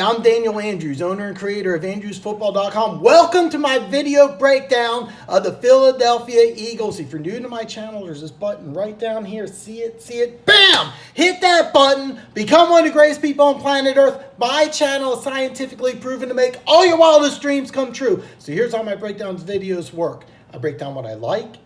I'm Daniel Andrews, owner and creator of Andrewsfootball.com. Welcome to my video breakdown of the Philadelphia Eagles. If you're new to my channel, there's this button right down here. See it? Bam! Hit that button. Become one of the greatest people on planet Earth. My channel is scientifically proven to make all your wildest dreams come true. So here's how my breakdowns videos work. I break down what I like.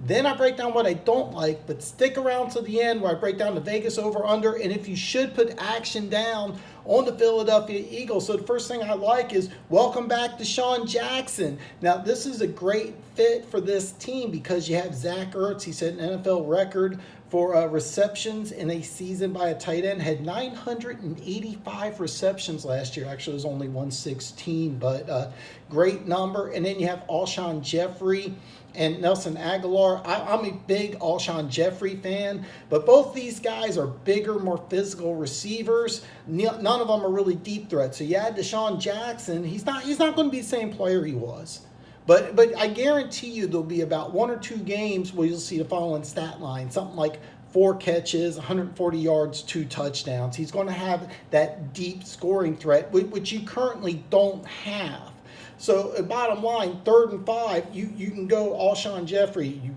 Then I break down what I don't like, but stick around to the end where I break down the Vegas over-under and if you should put action down on the Philadelphia Eagles. So the first thing I like is welcome back Desean Jackson. Now, this is a great fit for this team because you have Zach Ertz. He set an NFL record for receptions in a season by a tight end. Had 985 receptions last year. Actually, it was only 116, but great number. And then you have Alshon Jeffrey and Nelson Aguilar. I'm a big Alshon Jeffrey fan, but both these guys are bigger, more physical receivers. None of them are really deep threats. So you add Desean Jackson, he's not going to be the same player he was. But I guarantee you there'll be about 1 or 2 games where you'll see the following stat line, something like 4 catches, 140 yards, 2 touchdowns. He's going to have that deep scoring threat, which you currently don't have. So bottom line, 3rd and 5, you can go Alshon Jeffrey. You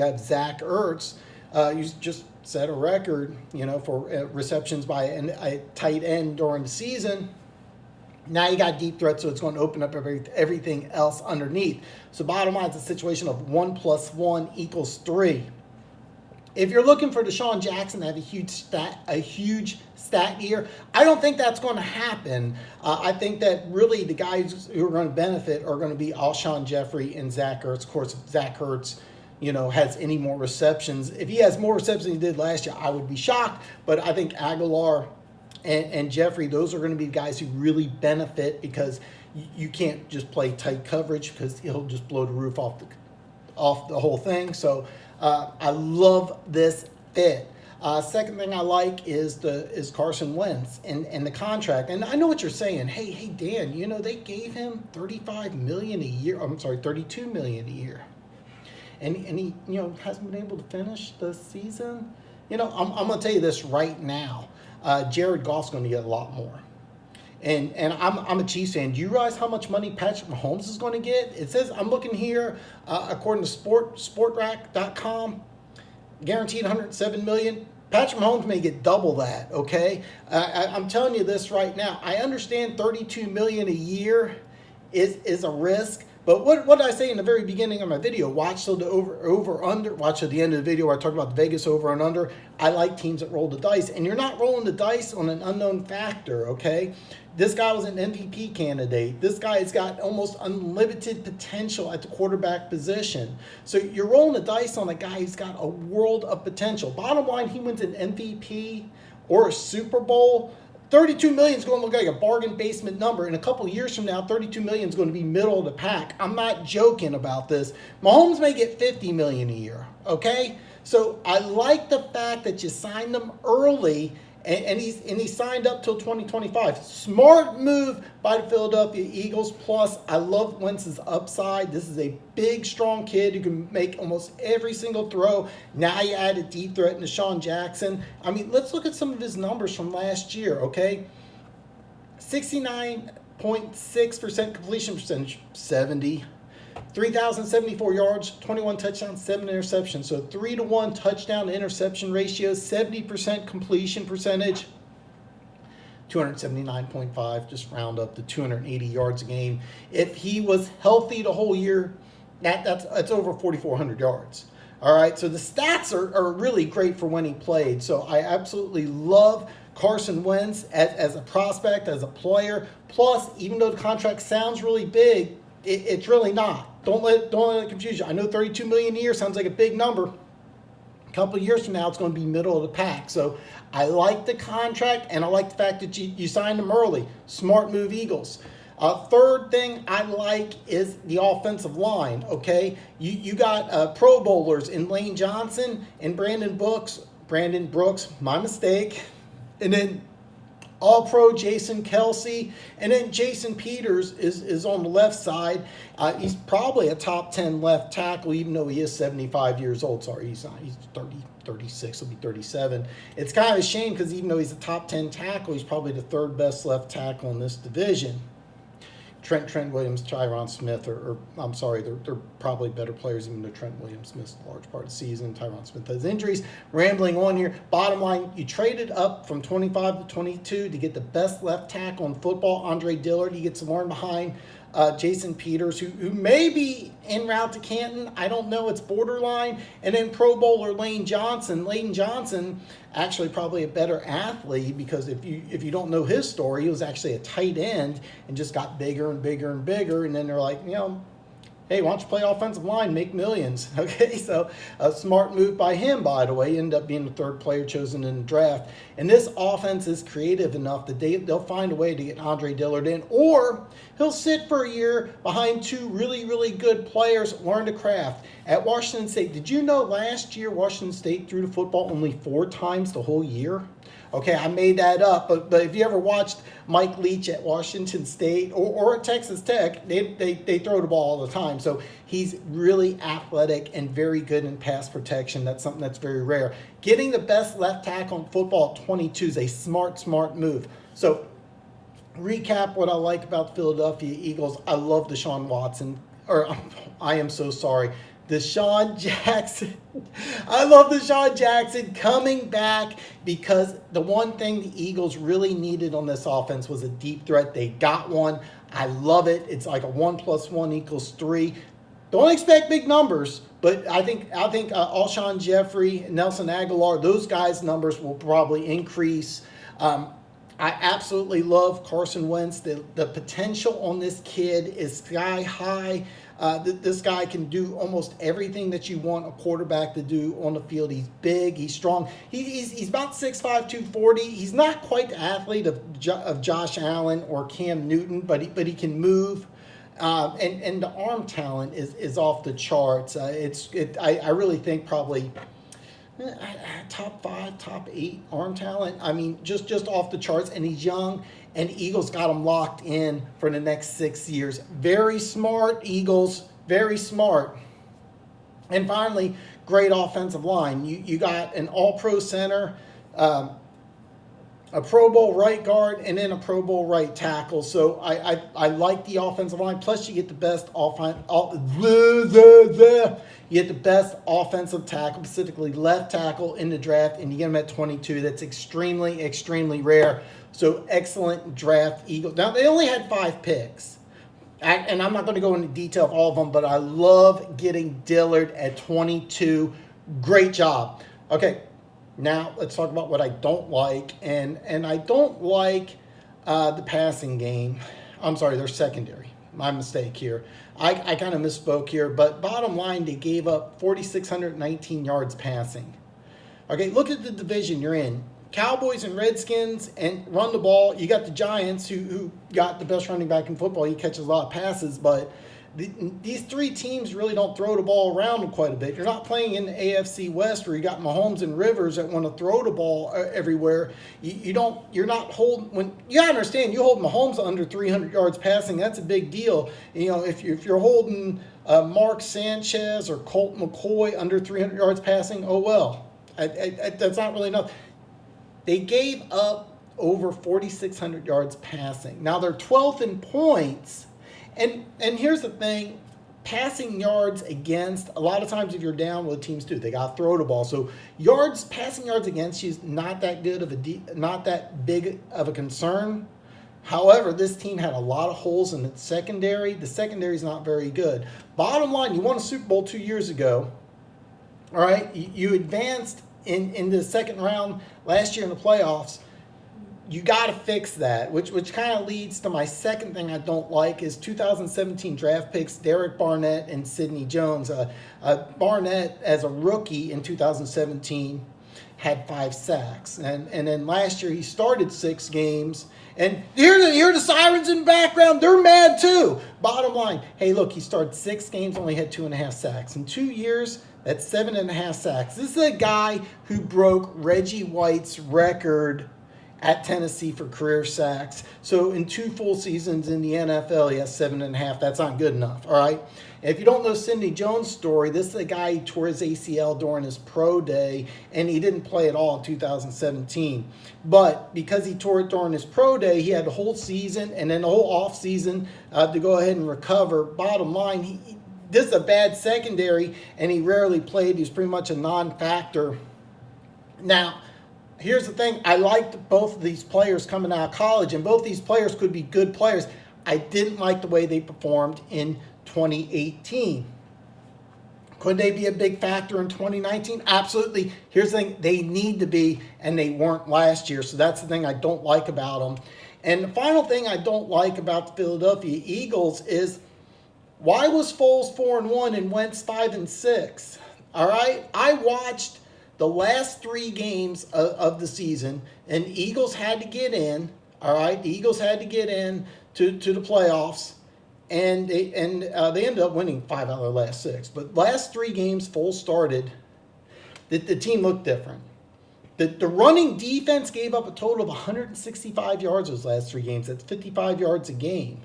have Zach Ertz. You just set a record, for receptions by a tight end during the season. Now you got deep threats, so it's going to open up everything else underneath. So bottom line, it's a situation of 1 + 1 = 3. If you're looking for Desean Jackson to have a huge stat year, I don't think that's going to happen. I think that really the guys who are going to benefit are going to be Alshon Jeffrey and Zach Ertz. Of course, if Zach Ertz, has any more receptions, if he has more receptions than he did last year, I would be shocked. But I think Aguilar and Jeffrey, those are going to be guys who really benefit because you can't just play tight coverage because he'll just blow the roof off the whole thing. So I love this fit. Second thing I like is Carson Wentz and the contract. And I know what you're saying. Hey Dan, they gave him $35 million a year. I'm sorry, $32 million a year, and he hasn't been able to finish the season. I'm gonna tell you this right now. Jared Goff's going to get a lot more. And I'm a Chiefs fan. Do you realize how much money Patrick Mahomes is going to get? It says, I'm looking here, according to sportrack.com, guaranteed $107 million. Patrick Mahomes may get double that, okay? I'm telling you this right now. I understand $32 million a year is a risk. But what did I say in the very beginning of my video? Watch till the over-under. Watch till the end of the video where I talk about the Vegas over and under. I like teams that roll the dice. And you're not rolling the dice on an unknown factor, okay? This guy was an MVP candidate. This guy has got almost unlimited potential at the quarterback position. So you're rolling the dice on a guy who's got a world of potential. Bottom line, he wins an MVP or a Super Bowl. $32 million is going to look like a bargain basement number. In a couple of years from now, $32 million is going to be middle of the pack. I'm not joking about this. Mahomes may get $50 million a year, okay? So I like the fact that you signed him early, and he signed up till 2025. Smart move by the Philadelphia Eagles. Plus, I love Wentz's upside. This is a big, strong kid who can make almost every single throw. Now you add a deep threat in Desean Jackson. I mean, let's look at some of his numbers from last year, okay? 69.6% completion percentage, 70. 3,074 yards, 21 touchdowns, 7 interceptions. So 3-to-1 touchdown to interception ratio, 70% completion percentage, 279.5, just round up to 280 yards a game. If he was healthy the whole year, that's over 4,400 yards. All right, so the stats are really great for when he played. So I absolutely love Carson Wentz as a prospect, as a player. Plus, even though the contract sounds really big, it's really not. Don't let it confuse you. I know $32 million a year sounds like a big number. A couple of years from now, it's going to be middle of the pack. So I like the contract, and I like the fact that you signed him early. Smart move, Eagles. Third thing I like is the offensive line, okay? You got Pro Bowlers in Lane Johnson and Brandon Brooks, my mistake. And then All-Pro Jason Kelsey, and then Jason Peters is on the left side. He's probably a top 10 left tackle, even though he is 75 years old. Sorry, he's not. He's 36, he'll be 37. It's kind of a shame because even though he's a top 10 tackle, he's probably the third best left tackle in this division. Trent Williams, Tyron Smith, or I'm sorry, they're probably better players, even though Trent Williams missed a large part of the season. Tyron Smith has injuries. Rambling on here. Bottom line, you traded up from 25 to 22 to get the best left tackle in football, Andre Dillard. He gets to learn behind Jason Peters, who may be en route to Canton. I don't know. It's borderline. And then Pro Bowler Lane Johnson. Lane Johnson, actually probably a better athlete, because if you don't know his story, he was actually a tight end and just got bigger and bigger and bigger. And then they're like, hey, why don't you play offensive line, make millions? Okay, so a smart move by him, by the way. He ended up being the third player chosen in the draft. And this offense is creative enough that they'll find a way to get Andre Dillard in, or he'll sit for a year behind two really, really good players, learn the craft. At Washington State, did you know last year Washington State threw the football only 4 times the whole year? Okay, I made that up, but if you ever watched Mike Leach at Washington State or at Texas Tech, they throw the ball all the time. So he's really athletic and very good in pass protection. That's something that's very rare. Getting the best left tackle in football at 22 is a smart move. So recap what I like about the Philadelphia Eagles. I love Desean Jackson. I love Desean Jackson coming back, because the one thing the Eagles really needed on this offense was a deep threat. They got one. I love it. It's like a 1 + 1 = 3. Don't expect big numbers, but I think Alshon Jeffrey, Nelson Aguilar, those guys' numbers will probably increase. I absolutely love Carson Wentz. The potential on this kid is sky high. This guy can do almost everything that you want a quarterback to do on the field. He's big, he's strong. He's about 6'5", 240. He's not quite the athlete of Josh Allen or Cam Newton, but he can move. And the arm talent is off the charts. I really think probably top 5, top 8 arm talent. I mean, just off the charts. And he's young, and Eagles got him locked in for the next 6 years. Very smart, Eagles. Very smart. And finally, great offensive line. You got an all-pro center, a Pro Bowl right guard, and then a Pro Bowl right tackle. So I like the offensive line. Plus, you get the best You get the best offensive tackle, specifically left tackle, in the draft, and you get him at 22. That's extremely, extremely rare. So excellent draft, Eagles. Now, they only had 5 picks. And I'm not going to go into detail of all of them, but I love getting Dillard at 22. Great job. Okay, now let's talk about what I don't like. And I don't like the passing game. I'm sorry, their secondary. My mistake here. I kind of misspoke here, but bottom line, they gave up 4,619 yards passing. Okay, look at the division you're in. Cowboys and Redskins, and run the ball. You got the Giants, who got the best running back in football. He catches a lot of passes, but these 3 teams really don't throw the ball around quite a bit. You're not playing in the AFC West where you got Mahomes and Rivers that want to throw the ball everywhere. You're not holding, when you gotta understand, you hold Mahomes under 300 yards passing, that's a big deal. You know, if you're holding Mark Sanchez or Colt McCoy under 300 yards passing, oh well, that's not really enough. They gave up over 4,600 yards passing. Now they're 12th in points. And here's the thing, passing yards against, a lot of times if you're down, what teams do, they got to throw the ball. So passing yards against you is not that not that big of a concern. However, this team had a lot of holes in its secondary. The secondary is not very good. Bottom line, you won a Super Bowl 2 years ago. All right, you advanced in the second round last year in the playoffs. You got to fix that, which kind of leads to my second thing I don't like is 2017 draft picks, Derek Barnett and Sidney Jones. Barnett, as a rookie in 2017, had 5 sacks. And then last year he started 6 games. And hear the sirens in the background. They're mad too. Bottom line, hey, look, he started 6 games, only had 2.5 sacks. In 2 years, that's 7.5 sacks. This is a guy who broke Reggie White's record at Tennessee for career sacks. So in 2 full seasons in the NFL, he has 7.5. That's not good enough, all right? And if you don't know Sidney Jones' story, this is a guy who tore his ACL during his pro day, and he didn't play at all in 2017. But because he tore it during his pro day, he had the whole season and then the whole offseason to go ahead and recover. Bottom line, this is a bad secondary, and he rarely played. He was pretty much a non-factor. Now, here's the thing. I liked both of these players coming out of college, and both these players could be good players. I didn't like the way they performed in 2018. Could they be a big factor in 2019? Absolutely. Here's the thing. They need to be, and they weren't last year. So that's the thing I don't like about them. And the final thing I don't like about the Philadelphia Eagles is, why was Foles 4-1 and Wentz 5-6? All right? I watched the last 3 games of the season, and the Eagles had to get in. All right, the Eagles had to get in to the playoffs, and they ended up winning 5 out of the last 6. But last 3 games, Foles started, the team looked different. The running defense gave up a total of 165 yards those last 3 games. That's 55 yards a game.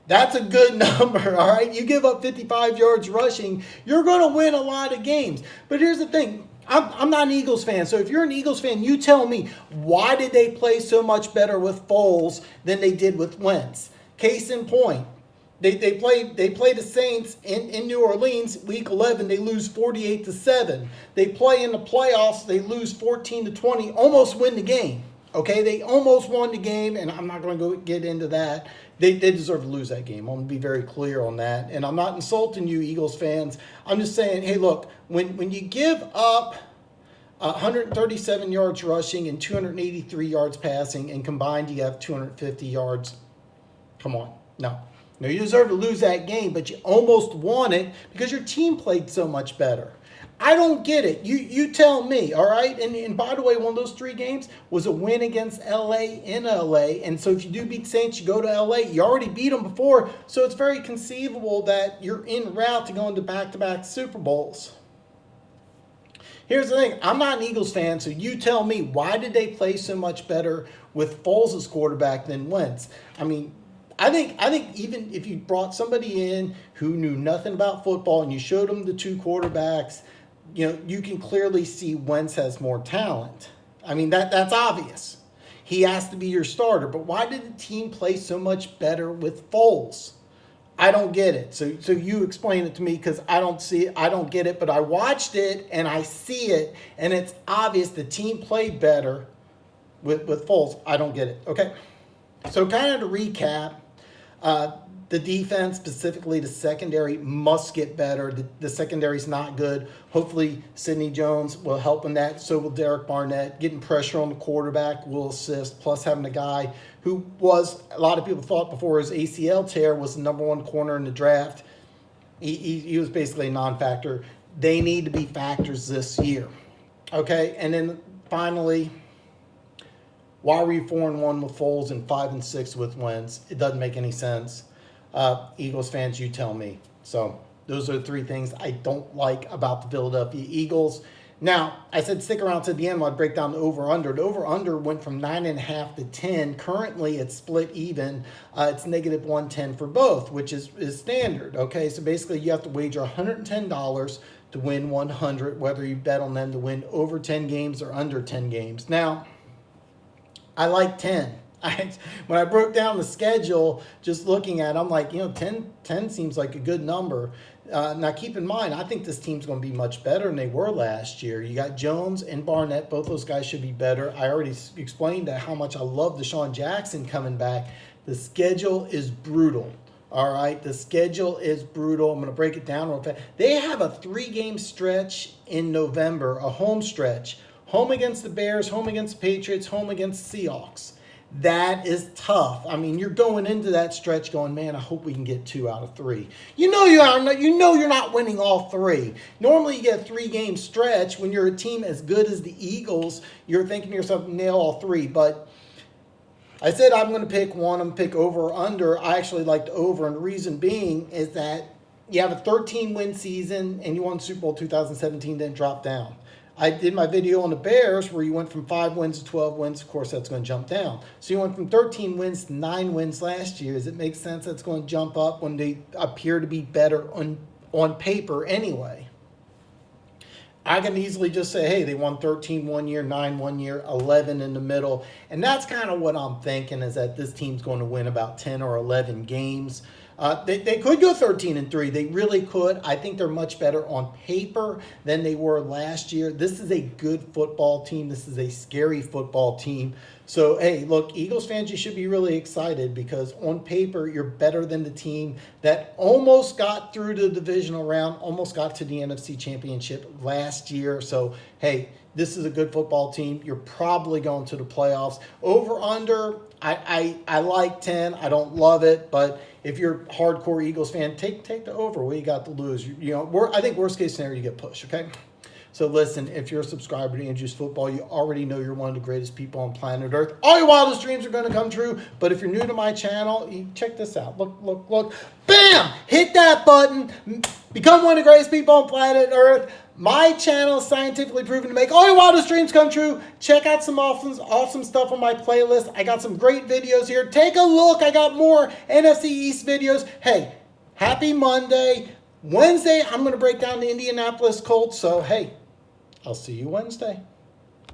That's a good number, all right? You give up 55 yards rushing, you're going to win a lot of games. But here's the thing. I'm not an Eagles fan, so if you're an Eagles fan, you tell me, why did they play so much better with Foles than they did with Wentz? Case in point, they played the Saints in New Orleans, Week 11. They lose 48-7. They play in the playoffs. They lose 14-20, almost win the game. Okay, they almost won the game, and I'm not going to go get into that. They deserve to lose that game. I'm going to be very clear on that. And I'm not insulting you, Eagles fans. I'm just saying, hey, look, when you give up 137 yards rushing and 283 yards passing, and combined you have 250 yards, come on. No, you deserve to lose that game, but you almost won it because your team played so much better. I don't get it. You tell me, all right? And by the way, one of those 3 games was a win against L.A. in L.A. And so if you do beat Saints, you go to L.A. You already beat them before, so it's very conceivable that you're en route to going to back-to-back Super Bowls. Here's the thing. I'm not an Eagles fan, so you tell me, why did they play so much better with Foles as quarterback than Wentz? I mean, I think even if you brought somebody in who knew nothing about football and you showed them the 2 quarterbacks, you can clearly see Wentz has more talent. I mean, that's obvious. He has to be your starter. But why did the team play so much better with Foles? I don't get it. So you explain it to me, because I don't see it. I don't get it. But I watched it and I see it, and it's obvious the team played better with Foles. I don't get it. Okay. So kind of to recap, the defense, specifically the secondary, must get better. The secondary's not good. Hopefully, Sidney Jones will help in that. So will Derek Barnett. Getting pressure on the quarterback will assist. Plus, having a guy who was, a lot of people thought before his ACL tear, was the #1 corner in the draft. He was basically a non-factor. They need to be factors this year. Okay, and then finally, why were you 4-1 with Foles and 5-6 with Wentz? It doesn't make any sense. Eagles fans, you tell me. So those are the 3 things I don't like about the Philadelphia Eagles. Now, I said stick around to the end while I break down the over-under. The over-under went from 9.5 to 10. Currently, it's split even. It's -110 for both, which is standard. Okay, so basically you have to wager $110 to win 100, whether you bet on them to win over 10 games or under 10 games. Now, I like 10. When I broke down the schedule, just looking at it, I'm like, 10 seems like a good number. Now, keep in mind, I think this team's going to be much better than they were last year. You got Jones and Barnett. Both those guys should be better. I already explained how much I love Desean Jackson coming back. The schedule is brutal. All right, the schedule is brutal. I'm going to break it down real fast. They have a 3-game stretch in November, a home stretch. Home against the Bears, home against the Patriots, home against the Seahawks. That is tough. I mean, you're going into that stretch going, man, I hope we can get 2 out of 3. You know you're not winning all 3. Normally you get a 3-game stretch. When you're a team as good as the Eagles, you're thinking to yourself, nail all 3. But I said I'm going to pick one. I'm going to pick over or under. I actually like the over, and the reason being is that you have a 13-win season and you won Super Bowl 2017, then drop down. I did my video on the Bears where you went from 5 wins to 12 wins. Of course, that's going to jump down. So you went from 13 wins to 9 wins last year. Does it make sense that's going to jump up when they appear to be better on paper anyway? I can easily just say, hey, they won 13 one year, 9 one year, 11 in the middle. And that's kind of what I'm thinking, is that this team's going to win about 10 or 11 games. They could go 13-3. They really could. I think they're much better on paper than they were last year. This is a good football team. This is a scary football team. So, hey, look, Eagles fans, you should be really excited because on paper, you're better than the team that almost got through the divisional round, almost got to the NFC Championship last year. So, hey, this is a good football team. You're probably going to the playoffs. Over, under, I like 10. I don't love it, but if you're a hardcore Eagles fan, take the over. What you got to lose? I think worst case scenario, you get pushed, okay? So listen, if you're a subscriber to Andrews Football, you already know you're one of the greatest people on planet Earth. All your wildest dreams are going to come true. But if you're new to my channel, check this out. Look. Bam! Hit that button. Become one of the greatest people on planet Earth. My channel is scientifically proven to make all your wildest dreams come true. Check out some awesome stuff on my playlist. I got some great videos here. Take a look. I got more NFC East videos. Hey, happy Monday. Wednesday, I'm going to break down the Indianapolis Colts. So, hey, I'll see you Wednesday.